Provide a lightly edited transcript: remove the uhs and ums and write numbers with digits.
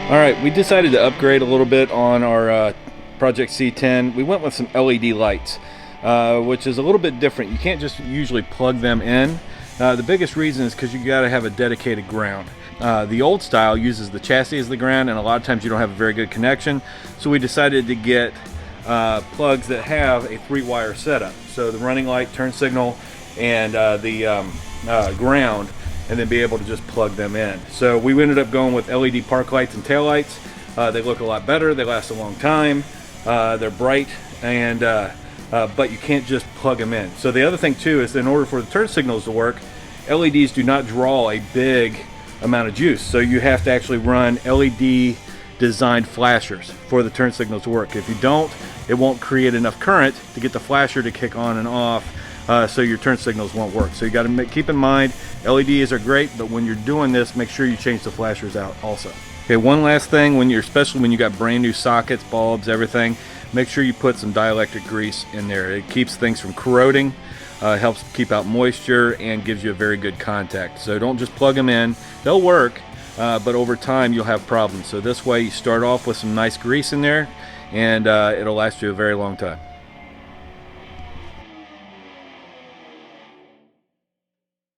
All right, we decided to upgrade a little bit on our Project C10. We went with some LED lights, which is a little bit different. You can't just usually plug them in. The biggest reason is because you got to have a dedicated ground. The old style uses the chassis as the ground, and a lot of times you don't have a very good connection. So we decided to get plugs that have a 3-wire setup. So the running light, turn signal, and the ground, and then be able to just plug them in. So we ended up going with LED park lights and tail lights. They look a lot better, they last a long time, they're bright, and but you can't just plug them in. So the other thing too is, in order for the turn signals to work, LEDs do not draw a big amount of juice. So you have to actually run LED designed flashers for the turn signals to work. If you don't, it won't create enough current to get the flasher to kick on and off. So your turn signals won't work. So you got to keep in mind, LEDs are great, but when you're doing this, make sure you change the flashers out also. Okay, one last thing, especially when you got brand new sockets, bulbs, everything, make sure you put some dielectric grease in there. It keeps things from corroding, helps keep out moisture, and gives you a very good contact. So don't just plug them in. They'll work, but over time you'll have problems. So this way you start off with some nice grease in there, and it'll last you a very long time.